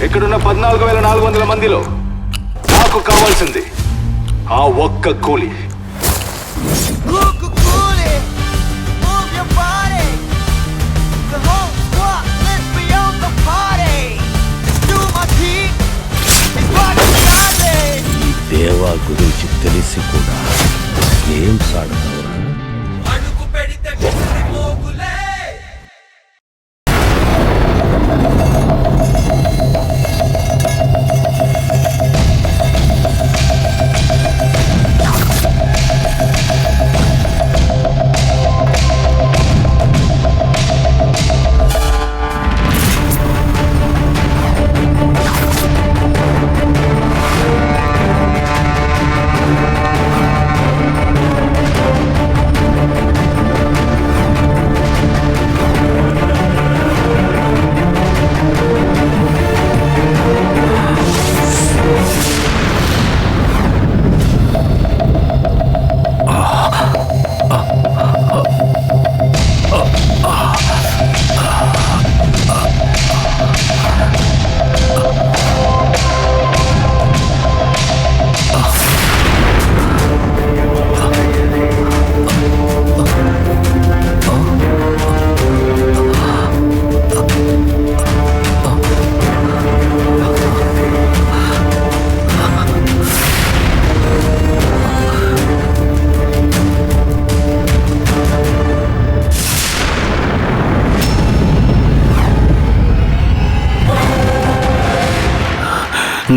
ఇక్కడున్న 14,400 మందిలో నాకు కావాల్సింది ఆ ఒక్క కూలి. దేవా గురించి తెలిసి కూడా గేమ్స్ ఆడతావురా?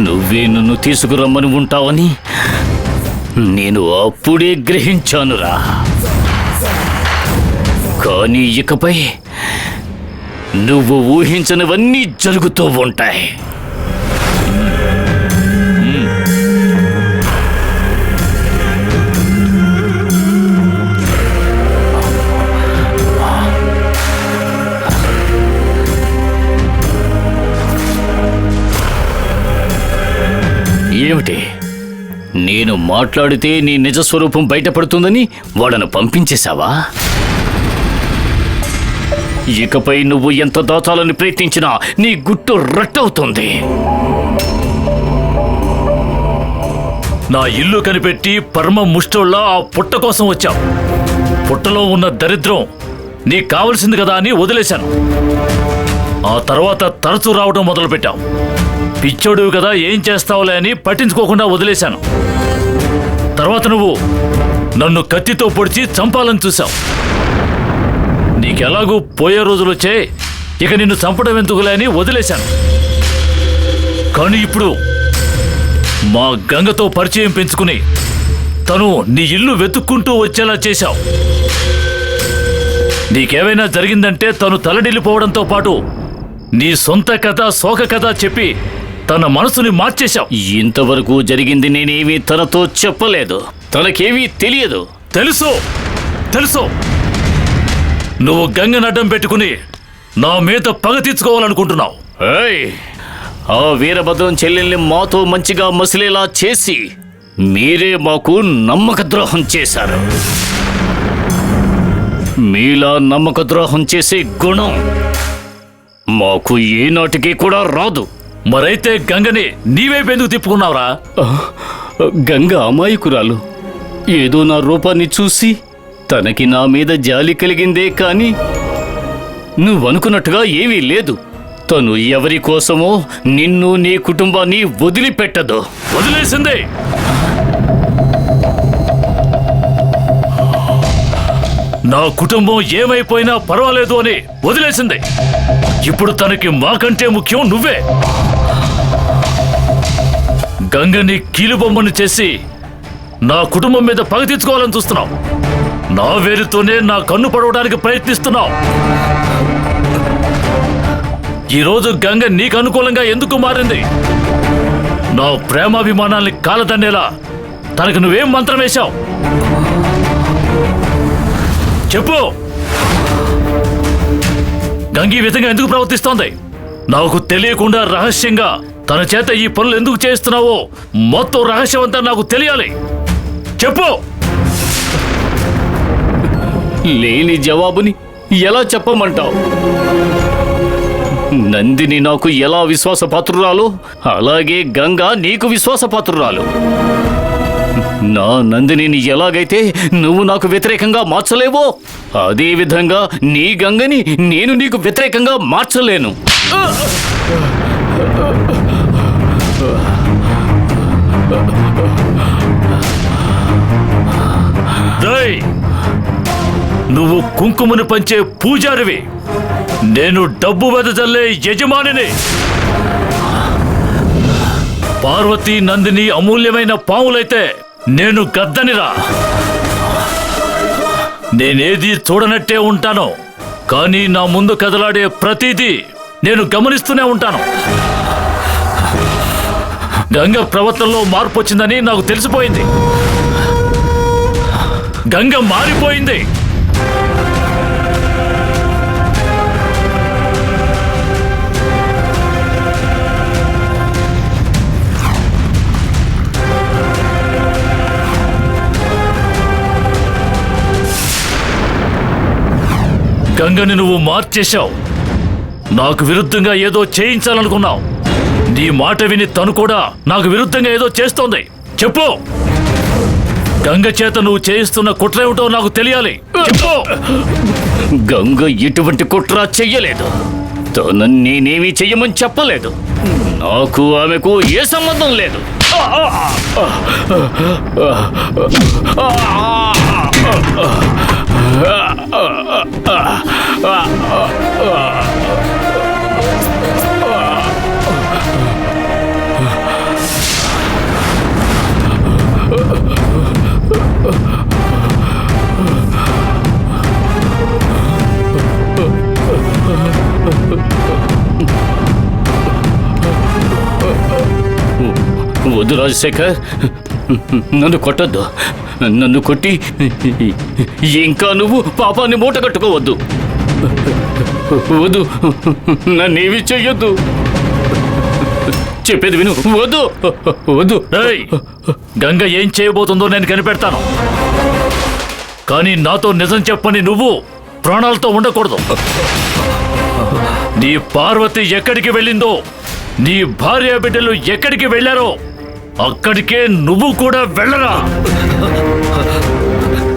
నువ్వే నన్ను తీసుకురమ్మని ఉంటావని నేను అప్పుడే గ్రహించానురా. కానీ ఇకపై నువ్వు ఊహించనివన్నీ జరుగుతూ ఉంటాయి. ఏమిటి, నేను మాట్లాడితే నీ నిజస్వరూపం బయటపడుతుందని వాళ్ళను పంపించేశావా? ఇకపై నువ్వు ఎంత దాచాలని ప్రయత్నించినా నీ గుట్టు రట్టవుతుంది. నా ఇల్లు కనిపెట్టి పరమ ముష్టోళ్ళ ఆ పుట్ట కోసం వచ్చావు. పుట్టలో ఉన్న దరిద్రం నీకు కావలసింది కదా అని వదిలేశాను. ఆ తర్వాత తరచూ రావడం మొదలుపెట్టావు. పిచ్చోడు కదా, ఏం చేస్తావులే అని పట్టించుకోకుండా వదిలేశాను. తర్వాత నువ్వు నన్ను కత్తితో పొడిచి చంపాలని చూశావు. నీకెలాగూ పోయే రోజులు వచ్చే, ఇక నిన్ను చంపడం ఎందుకులే అని వదిలేశాను. కానీ ఇప్పుడు మా గంగతో పరిచయం పెంచుకుని తను నీ ఇల్లు వెతుక్కుంటూ వచ్చేలా చేశావు. నీకేమైనా జరిగిందంటే తను తలడిల్లిపోవడంతో పాటు నీ సొంత కథ, శోక కథ చెప్పి తన మనసుని మార్చేశావు. ఇంతవరకు జరిగింది నేనేమీ తనతో చెప్పలేదు. తనకేమీ తెలియదు. తెలుసు తెలుసు నువ్వు గంగను అడ్డం పెట్టుకుని నా మీద పగ తీర్చుకోవాలనుకుంటున్నావు. ఏయ్, ఆ వీరభద్రం చెల్లెల్ని మాతో మంచిగా మసిలేలా చేసి మీరే మాకు నమ్మక ద్రోహం చేశారు. మీలా నమ్మక ద్రోహం చేసే గుణం మాకు ఏనాటికి కూడా రాదు. మరైతే గంగని నీవే బెందుకు తిప్పుకున్నావురా? గంగ అమాయకురాలు. ఏదో నా రూపాన్ని చూసి తనకి నా మీద జాలి కలిగిందే కాని నువ్వనుకున్నట్టుగా ఏమీ లేదు. తను ఎవరి కోసమో నిన్ను, నీ కుటుంబాన్ని వదిలిపెట్టదు. వదిలేసిందే. నా కుటుంబం ఏమైపోయినా పర్వాలేదు అని వదిలేసింది. ఇప్పుడు తనకి మాకంటే ముఖ్యం నువ్వే. గంగని కీలుబొమ్మను చేసి నా కుటుంబం మీద పగ తీర్చుకోవాలని చూస్తున్నావు. నా వేరుతోనే నా కన్ను పడవడానికి ప్రయత్నిస్తున్నావు. ఈరోజు గంగ నీకు అనుకూలంగా ఎందుకు మారింది? నా ప్రేమాభిమానాల్ని కాలదన్నేలా తనకు నువ్వేం మంత్రం వేశావు? చెప్పు. గంగి విధంగా ఎందుకు ప్రవర్తిస్తోంది? నాకు తెలియకుండా రహస్యంగా తన చేత ఈ పనులు ఎందుకు చేస్తున్నావో మొత్తం రహస్యం అంతా నాకు తెలియాలి. చెప్పు. లేని జవాబుని ఎలా చెప్పమంటావు? నందిని నాకు ఎలా విశ్వాసపాత్రురాలో అలాగే గంగా నీకు విశ్వాసపాత్రురాలు. నా నందినిని ఎలాగైతే నువ్వు నాకు వ్యతిరేకంగా మార్చలేవో అదే విధంగా నీ గంగని నేను నీకు వ్యతిరేకంగా మార్చలేను. నువ్వు కుంకుమను పంచే పూజారివి, నేను డబ్బు వెదజల్లే యజమానిని. పార్వతీ నందిని అమూల్యమైన పాములైతే నేను గద్దనిరా. నేనేది చూడనట్టే ఉంటాను, కానీ నా ముందు కదలాడే ప్రతిదీ నేను గమనిస్తూనే ఉంటాను. గంగ ప్రవర్తనలో మార్పు వచ్చిందని నాకు తెలిసిపోయింది. గంగ మారిపోయింది. గంగని నువ్వు మార్చేశావు. నాకు విరుద్ధంగా ఏదో చేయించాలనుకున్నావు. నీ మాట విని తను కూడా నాకు విరుద్ధంగా ఏదో చేస్తోంది. చెప్పు, గంగ చేత నువ్వు చేయిస్తున్న కుట్ర ఏమిటో నాకు తెలియాలి. చెప్పు. గంగ ఎటువంటి కుట్ర చెయ్యలేదు. తను నేనేమీ చెయ్యమని చెప్పలేదు. నాకు ఆమెకు ఏ సంబంధం లేదు. వద్దు రాజశేఖర్, నన్ను కొట్టద్దు. నన్ను కొట్టి ఇంకా నువ్వు పాపాన్ని మూట కట్టుకోవద్దు. వద్దు, నన్నేమి చెయ్యొద్దు. చెప్పేది విను. వద్దు వద్దు. గంగ ఏం చేయబోతుందో నేను కనిపెడతాను, కానీ నాతో నిజం చెప్పని నువ్వు ప్రాణాలతో ఉండకూడదు. నీ పార్వతి ఎక్కడికి వెళ్ళిందో, నీ భార్య బిడ్డలు ఎక్కడికి వెళ్ళారో అక్కడికే నువ్వు కూడా వెళ్ళరా.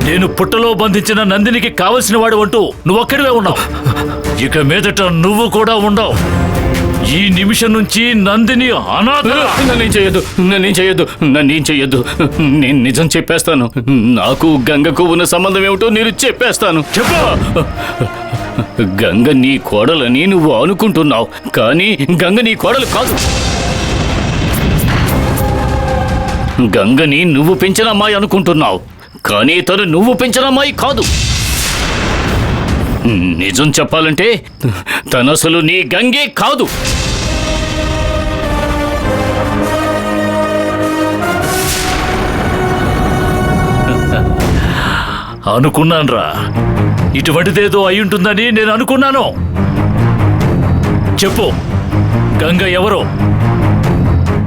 నేను పుట్టలో బంధించిన నందినికి కావలసిన వాడు అంటూ నువ్వొక్కడివే ఉన్నావు. ఇక మీదట నువ్వు కూడా ఉండవు. ఈ నిమిషం నుంచి నందిని అనాథ. నన్నేం చెయ్యొద్దు, నన్నేం చెయ్యొద్దు, నన్నేం చెయ్యొద్దు. నేను నిజం చెప్పేస్తాను. నాకు గంగకు ఉన్న సంబంధం ఏమిటో నేను చెప్పేస్తాను. చెప్పు. గంగ నీ కోడలని నువ్వు అనుకుంటున్నావు, కానీ గంగ నీ కోడలు కాదు. గంగని నువ్వు పెంచిన అమ్మాయి అనుకుంటున్నావు, కానీ తను నువ్వు పెంచిన అమ్మాయి కాదు. నిజం చెప్పాలంటే తను అసలు నీ గంగే కాదు. అనుకున్నాన్రా, ఇటువంటిదేదో అయి ఉంటుందని నేను అనుకున్నాను. చెప్పు, గంగ ఎవరో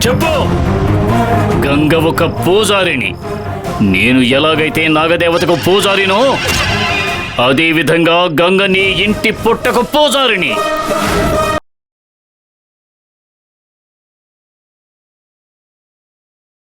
చెప్పు. గంగ ఒక పూజారిని. నేను ఎలాగైతే నాగదేవతకు పూజారినో అదే విధంగా గంగ నీ ఇంటి పుట్టకు పూజారిని.